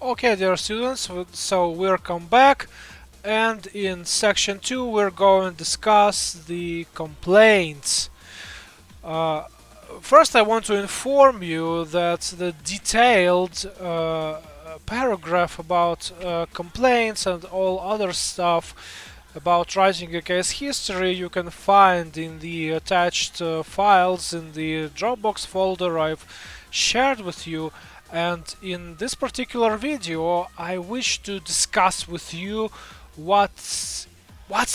Okay, dear students, so we're come back, and in section 2 we're going to discuss the complaints. Uh, First, I want to inform you that the detailed paragraph about complaints and all other stuff about writing a case history you can find in the attached files in the Dropbox folder I've shared with you. And in this particular video, I wish to discuss with you what's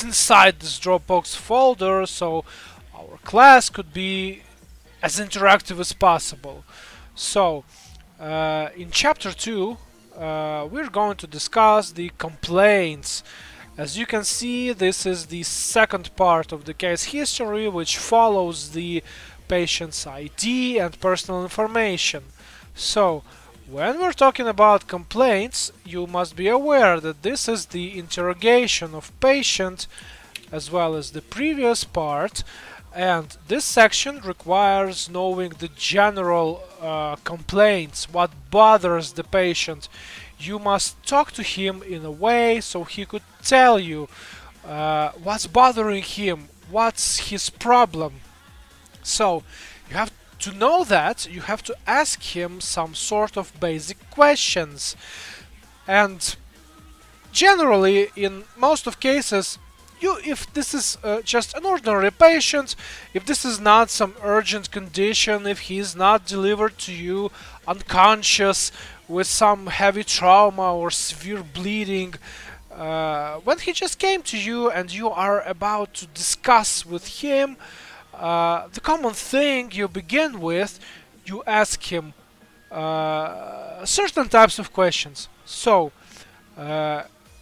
inside this Dropbox folder, so our class could be as interactive as possible. So, in chapter 2, we're going to discuss the complaints. As you can see, this is the second part of the case history, which follows the patient's ID and personal information. So, when we're talking about complaints, you must be aware that this is the interrogation of patient as well as the previous part, and this section requires knowing the general complaints, what bothers the patient. You must talk to him in a way so he could tell you what's bothering him, what's his problem. So you have to know that, you have to ask him some sort of basic questions. And generally, in most of cases, if this is just an ordinary patient, if this is not some urgent condition, if he is not delivered to you unconscious with some heavy trauma or severe bleeding, when he just came to you and you are about to discuss with him, the common thing you begin with, you ask him certain types of questions. So,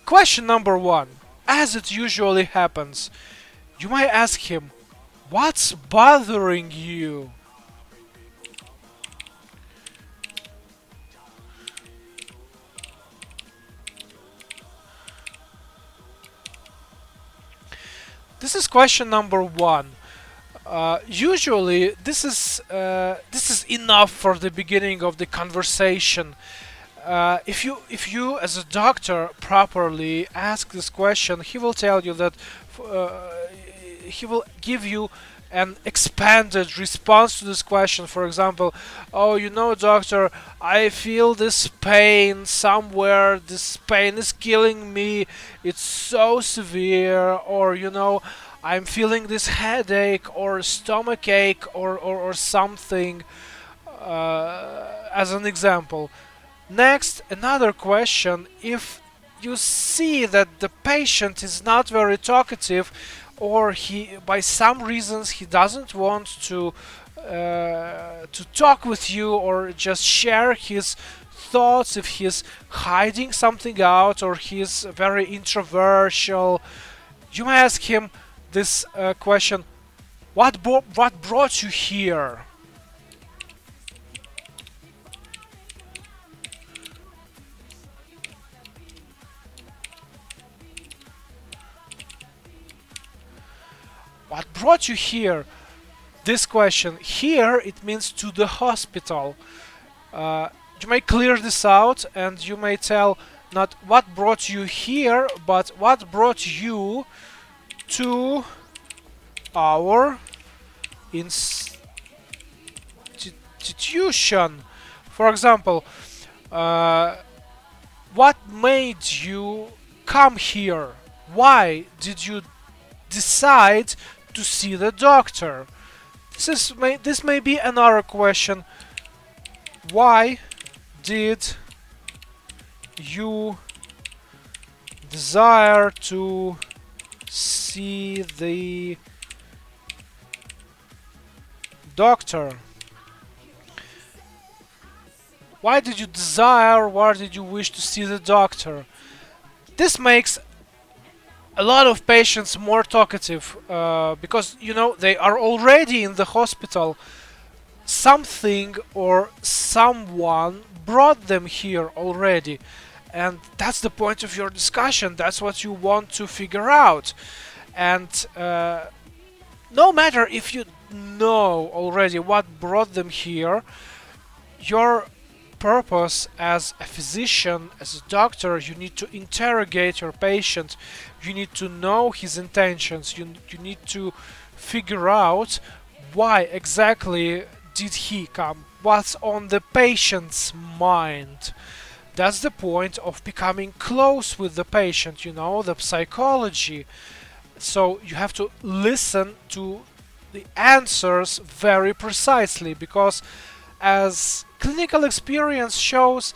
question number 1, as it usually happens, you might ask him, what's bothering you? This is question number 1. Usually, this is enough for the beginning of the conversation. If you as a doctor properly ask this question, he will tell you that he will give you an expanded response to this question. For example, oh, doctor, I feel this pain somewhere. This pain is killing me. It's so severe. Or I'm feeling this headache or stomach ache or something. As an example. Next, another question. If you see that the patient is not very talkative, or by some reasons, he doesn't want to talk with you or just share his thoughts, if he's hiding something out or he's very introversial, you may ask him this question: what brought you here? What brought you here? This question here, it means to the hospital. You may clear this out and you may tell not what brought you here, but what brought you to our institution. For example, what made you come here? Why did you decide to see the doctor? This may be another question. Why did you desire to see the doctor? Why did you desire, why did you wish to see the doctor? This makes a lot of patients more talkative because they are already in the hospital. Something or someone brought them here already, and that's the point of your discussion. That's what you want to figure out. And no matter if you know already what brought them here, your purpose as a physician, as a doctor, you need to interrogate your patient. You need to know his intentions. You need to figure out why exactly did he come, what's on the patient's mind. That's the point of becoming close with the patient, the psychology. So you have to listen to the answers very precisely, because as clinical experience shows,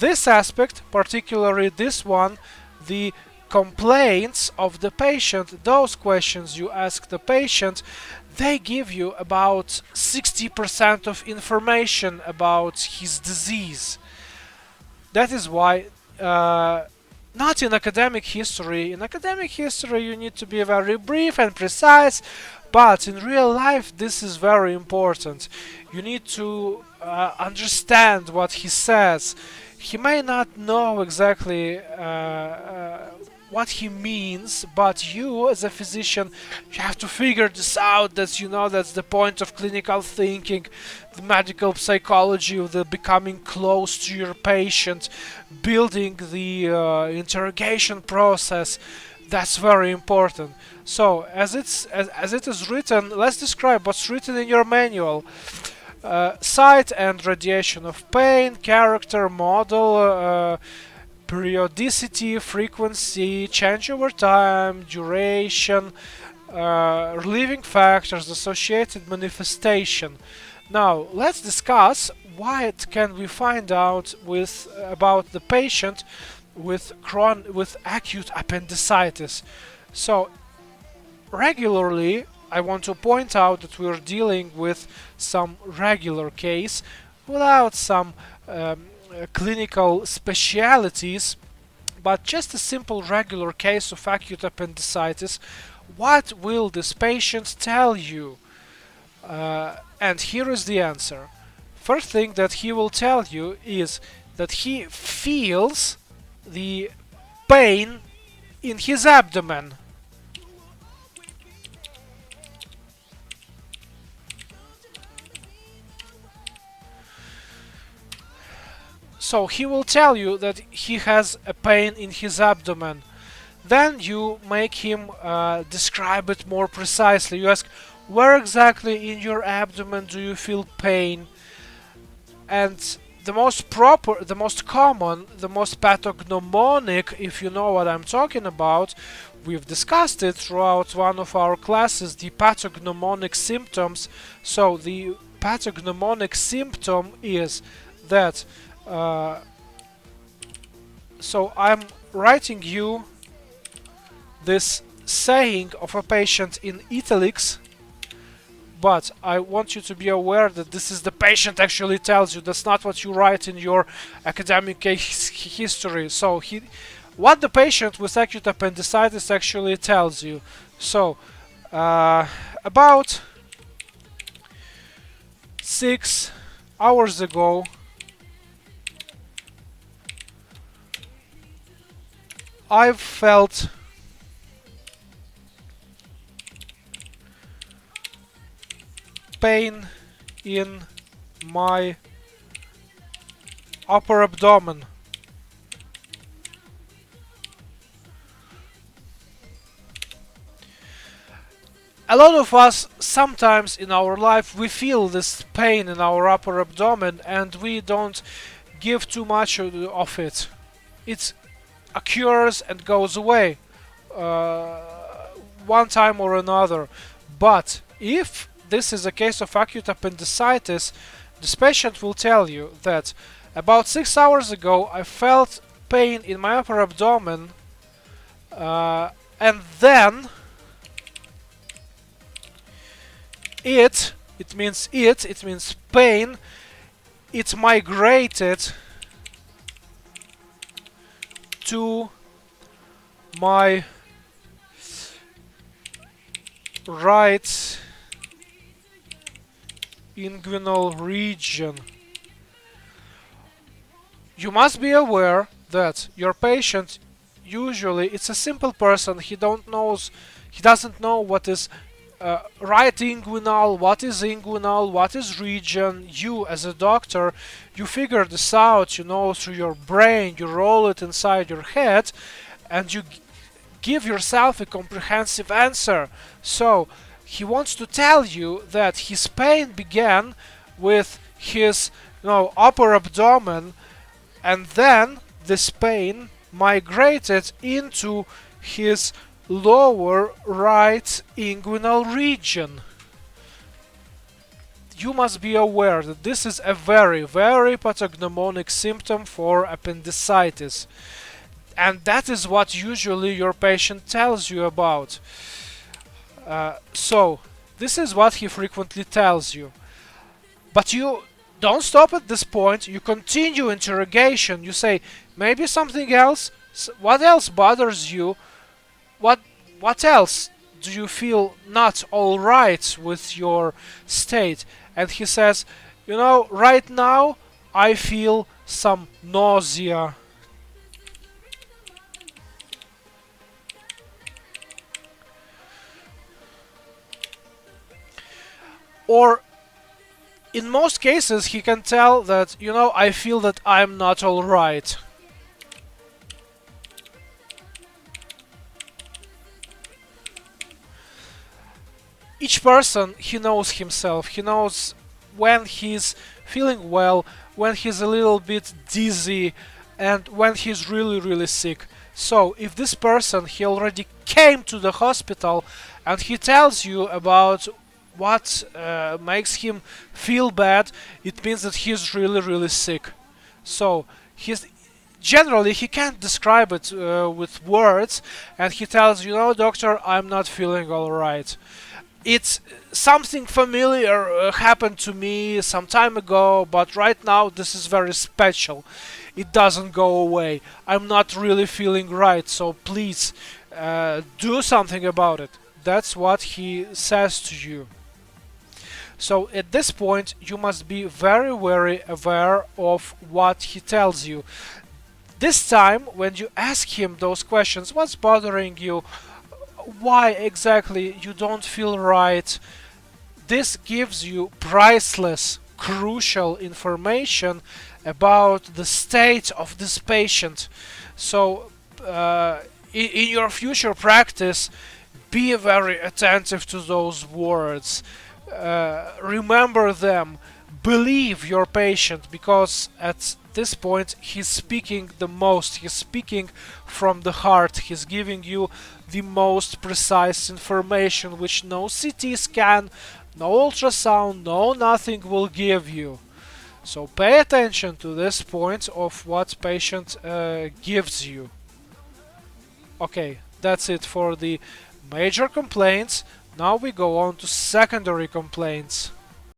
this aspect, particularly this one, the complaints of the patient, those questions you ask the patient, they give you about 60% of information about his disease. That is why, not in academic history. In academic history, you need to be very brief and precise, but in real life, this is very important. You need to understand what he says. He may not know exactly what he means, but you, as a physician, you have to figure this out. That's the point of clinical thinking, the medical psychology of the becoming close to your patient, building the interrogation process. That's very important. So, as it is written, let's describe what's written in your manual. Site and radiation of pain, character, model, periodicity, frequency, change over time, duration, relieving factors, associated manifestation. Now, let's discuss what can we find out about the patient with acute appendicitis. So, regularly, I want to point out that we're dealing with some regular case without some clinical specialities, but just a simple regular case of acute appendicitis. What will this patient tell you? And here is the answer. First thing that he will tell you is that he feels the pain in his abdomen. So he will tell you that he has a pain in his abdomen. Then you make him describe it more precisely. You ask, where exactly in your abdomen do you feel pain? And the most common, the most pathognomonic, if you know what I'm talking about, we've discussed it throughout one of our classes, the pathognomonic symptoms. So the pathognomonic symptom is that so I'm writing you this saying of a patient in italics, but I want you to be aware that this is the patient actually tells you. That's not what you write in your academic case history. So what the patient with acute appendicitis actually tells you. So about 6 hours ago, I've felt pain in my upper abdomen. A lot of us, sometimes in our life, we feel this pain in our upper abdomen and we don't give too much of it. It occurs and goes away one time or another. But if this is a case of acute appendicitis, this patient will tell you that about 6 hours ago I felt pain in my upper abdomen, and then it means pain, it migrated to my right inguinal region. You must be aware that your patient, usually it's a simple person, he doesn't know what is right inguinal, what is inguinal, what is region. You as a doctor, you figure this out, you know, through your brain, you roll it inside your head, and you give yourself a comprehensive answer. So he wants to tell you that his pain began with his, upper abdomen, and then this pain migrated into his lower right inguinal region. You must be aware that this is a very, very pathognomonic symptom for appendicitis. And that is what usually your patient tells you about. So, this is what he frequently tells you. But you don't stop at this point, you continue interrogation. You say, maybe something else? What else bothers you? What else do you feel not alright with your state? And he says, right now I feel some nausea. Or in most cases he can tell that, I feel that I'm not alright. Each person, he knows himself. He knows when he's feeling well, when he's a little bit dizzy, and when he's really, really sick. So, if this person, he already came to the hospital and he tells you about what makes him feel bad, it means that he's really, really sick. So, generally he can't describe it with words, and he tells you, doctor, I'm not feeling alright. It's something familiar happened to me some time ago, but right now this is very special. It doesn't go away. I'm not really feeling right, so please do something about it. That's what he says to you. So at this point you must be very, very aware of what he tells you. This time when you ask him those questions, what's bothering you, why exactly you don't feel right, this gives you priceless, crucial information about the state of this patient. So in your future practice, be very attentive to those words. Remember them. Believe your patient, because at this point he's speaking the most. He's speaking from the heart. He's giving you the most precise information which no CT scan, no ultrasound, no nothing will give you. So pay attention to this point of what patient gives you. Okay, that's it for the major complaints. Now we go on to secondary complaints.